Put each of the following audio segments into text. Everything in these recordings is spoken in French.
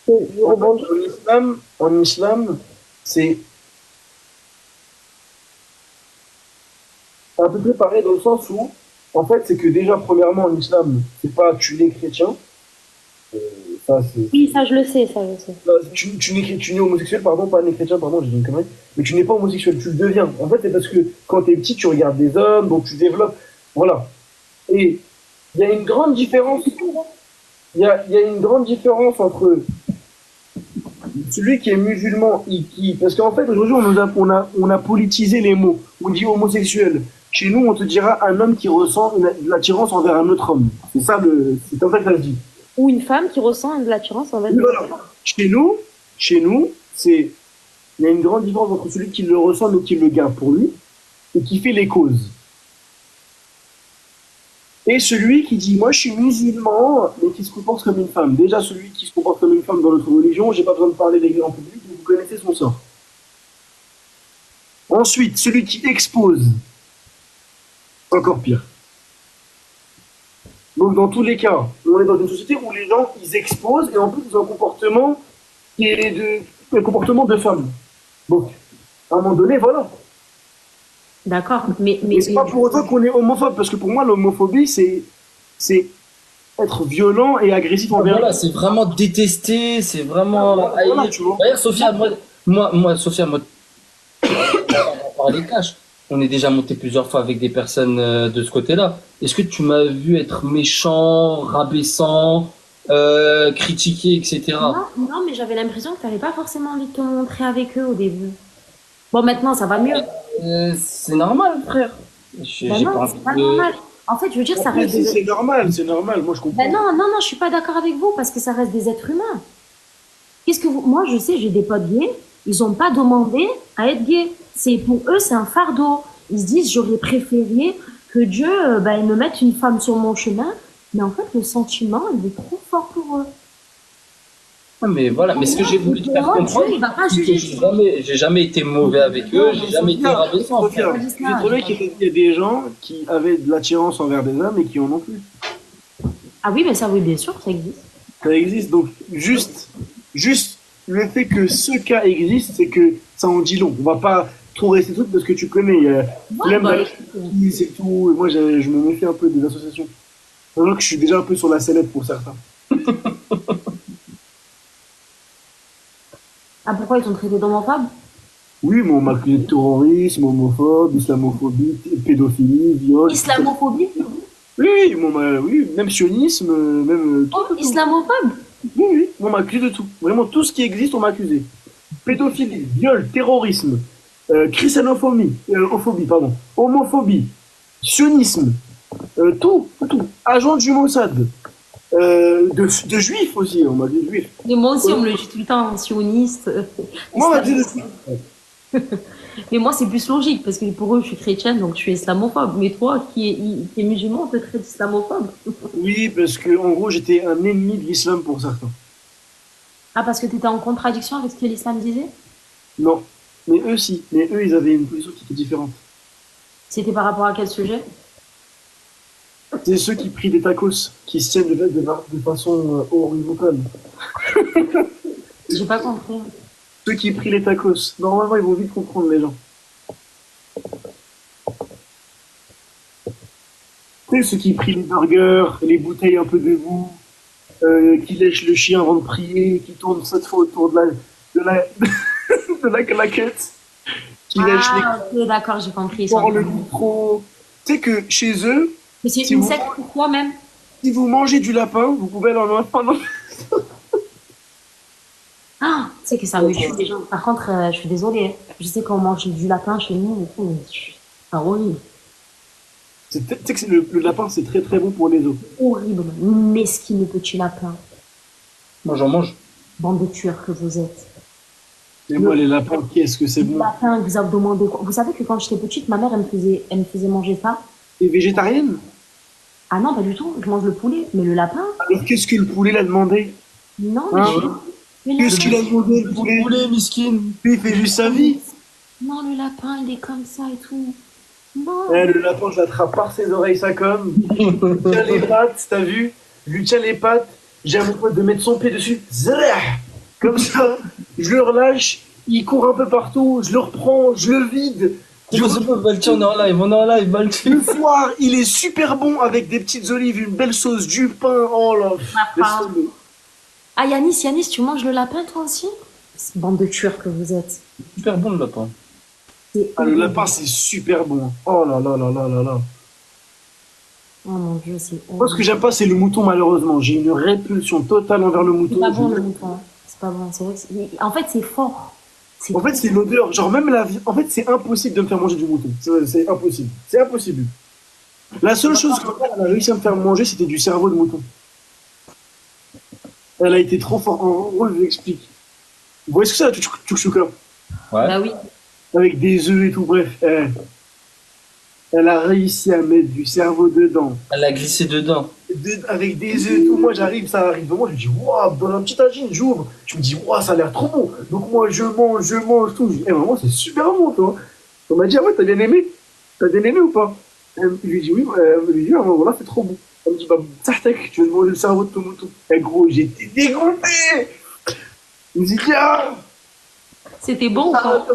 Je En fait, rebondis. en islam, c'est à peu près pareil dans le sens où, en fait, c'est que déjà, premièrement, en islam, c'est pas tu n'es chrétien, euh, ça, Oui, ça, je le sais, ça, je le sais. tu n'es homosexuel, pardon, pas né chrétien, pardon, j'ai dit une connerie, mais tu n'es pas homosexuel, tu le deviens. En fait, c'est parce que quand tu es petit, tu regardes des hommes, donc tu développes. Voilà. Et il y a une grande différence, il y a une grande différence entre celui qui est musulman, parce qu'en fait, aujourd'hui, on a politisé les mots. On dit homosexuel. Chez nous, on te dira un homme qui ressent de l'attirance envers un autre homme. C'est comme ça que ça se dit. Ou une femme qui ressent de l'attirance envers Oui, une voilà. autre femme. Chez nous, il y a une grande différence entre celui qui le ressent mais qui le garde pour lui et qui fait les causes. Et celui qui dit, moi je suis musulman, mais qui se comporte comme une femme. Déjà, celui qui se comporte comme une femme dans notre religion, j'ai pas besoin de parler des en public, vous connaissez son sort. Ensuite, celui qui expose, encore pire. Donc, dans tous les cas, on est dans une société où les gens, ils exposent et en plus, ils ont un comportement qui est un comportement de femme. Donc, à un moment donné, voilà. D'accord. Mais c'est pas pour autant qu'on est homophobe, parce que pour moi, l'homophobie, c'est être violent et agressif envers. Voilà, c'est vraiment détesté, c'est Ah, vraiment voilà, haïr. tu vois. D'ailleurs, Sophia, Sophia, moi, on va parler cash. On est déjà monté plusieurs fois avec des personnes de ce côté-là. Est-ce que tu m'as vu être méchant, rabaissant, critiquer, etc. Non, non, mais j'avais l'impression que tu n'avais pas forcément envie de te montrer avec eux au début. Bon, maintenant, ça va mieux. C'est normal, frère. Ben J'ai non, pas c'est envie pas de. normal. En fait, je veux dire, ça Après, reste des... c'est normal, c'est normal, moi je Ben comprends. non, non, non, je suis pas d'accord avec vous parce que ça reste des êtres humains. Qu'est-ce que vous... Moi, je sais, j'ai des potes gays, ils ont pas demandé à être gays. C'est pour eux, c'est un fardeau. Ils se disent, j'aurais préféré que Dieu, ben, il me mette une femme sur mon chemin. Mais en fait, le sentiment, il est trop fort pour eux. Ah, mais voilà, mais ce que j'ai voulu te Pour faire moi, Dieu, comprendre, il va pas c'est que juger. j'ai jamais été mauvais avec eux, Non, j'ai mais jamais été Sophia, rabaissant, frère. Sophia, Pas dit je suis ça, j'ai désolé pas dit qu'il y a des gens qui avaient de l'attirance envers des hommes et qui en ont plus. Ah oui, mais ça, oui, bien sûr, ça existe. Ça existe, donc juste le fait que ce cas existe, c'est que ça en dit long. On va pas trop rester truc parce que tu connais, Ouais, flemme bah, d'aller c'est tout. Et moi, je me méfie un peu des associations. Alors que je suis déjà un peu sur la sellette pour certains. ah, pourquoi ils sont traités d'homophobes? Oui, mais on m'a accusé de terrorisme, homophobe, islamophobie, pédophilie, viol, tout ça. Islamophobie? Oui, oui, oui, même sionisme, même tout, Oh, tout, tout. islamophobe? Oui, oui, on m'a accusé de tout. Vraiment, tout ce qui existe, on m'a accusé. Pédophilie, viol, terrorisme, christianophobie, pardon, homophobie, sionisme, tout, tout. Agent du Mossad, de juifs aussi, on m'a dit juifs. Mais moi aussi, on me le dit tout le temps, sioniste, Moi, on m'a dit de islamiste. tout. Mais moi, c'est plus logique, parce que pour eux, je suis chrétienne, donc je suis islamophobe. Mais toi, qui est musulman, on te traite d'islamophobe. Oui, parce que en gros, j'étais un ennemi de l'islam pour certains. Ah, parce que tu étais en contradiction avec ce que l'islam disait? Non, mais eux, si. Mais eux, ils avaient une position qui était différente. C'était par rapport à quel sujet? C'est ceux qui prient des tacos, qui se tiennent de façon horizontale. J'ai pas compris. Ceux qui prient les tacos. Normalement, ils vont vite comprendre les gens. Tu sais, ceux qui prient les burgers, les bouteilles un peu debout, qui lèchent le chien avant de prier, qui tournent 7 fois autour de la, de la claquette, qui lèchent les Ah, ok, d'accord, j'ai compris. Ils sont en corps, le train de- micro. Tu sais que chez eux, Mais c'est si une vous, secte pour toi même? si vous mangez du lapin, vous pouvez aller en pendant. Ah, tu sais que ça me tue les gens. Par contre, je suis désolée, hein. Je sais qu'on mange du lapin chez nous et tout, mais c'est horrible. Tu sais que le lapin, c'est très très bon pour les os. Horrible. Mesquine petit lapin. Moi, j'en mange. Bande de tueurs que vous êtes. Et Le moi, les lapins, qu'est-ce que c'est bon. lapin, vous a demandé quoi? Vous savez que quand j'étais petite, ma mère, elle me faisait manger ça. T'es végétarienne? Ah non, pas du tout. Je mange le poulet. Mais le lapin? Alors qu'est-ce que le poulet l'a demandé? Non, Hein? le Qu'est-ce qu'il a lapin. demandé, le poulet? Poulet, miskin. Lui, il fait juste sa vie. Non, le lapin, il est comme ça et tout. Non. Le lapin, je l'attrape par ses oreilles, ça comme. Je lui tiens les pattes, t'as vu? Je lui tiens les pattes. J'ai à mon pote de mettre son pied dessus. Zrah. Comme ça, je le relâche, il court un peu partout, je le reprends, je le vide. C'est bon, Balti, on est en live, Balti. Le foie, il est super bon avec des petites olives, une belle sauce, du pain. Oh là, laisse tomber. Ah, Yanis, tu manges le lapin, toi aussi? Bande de tueurs que vous êtes. Super bon le lapin. C'est Ah, le horrible. lapin, c'est super bon. Oh là là là là là là. Oh mon Dieu, c'est Moi, ce que horrible. j'aime pas, c'est le mouton, malheureusement. J'ai une répulsion totale envers le C'est mouton. pas bon le mouton. C'est pas bon. C'est vrai que en fait, c'est fort. C'est En fait, c'est l'odeur. Genre, même la vie. En fait, c'est impossible de me faire manger du mouton. C'est impossible. C'est impossible. La seule chose que ma mère, elle a réussi à me faire manger, c'était du cerveau de mouton. Elle a été trop forte. En gros, je vous explique. Vous voyez ce que c'est, la tchouktchouka? Ouais. Bah oui. Avec des œufs et tout, bref. Elle a réussi à mettre du cerveau dedans. Elle a glissé dedans. Avec des œufs et tout. Moi, j'arrive, ça arrive devant moi, je me dis, waouh, dans un petit tagine, j'ouvre. Je me dis, waouh, ça a l'air trop bon. Donc, moi, je mange tout. Je dis, maman, c'est super bon, toi. On m'a dit, ah ouais, t'as bien aimé? T'as bien aimé ou pas? Je lui dis, oui, elle lui dit, ah, voilà, c'est trop bon. Elle me dit, bah, Tahtek, tu veux manger le cerveau de ton mouton? Et gros, j'étais dégoûté. Il me dit, tiens, C'était bon ou pas?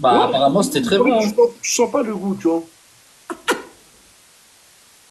Bah, apparemment, c'était très bon. non, Hein. tu sens pas le goût, tu vois.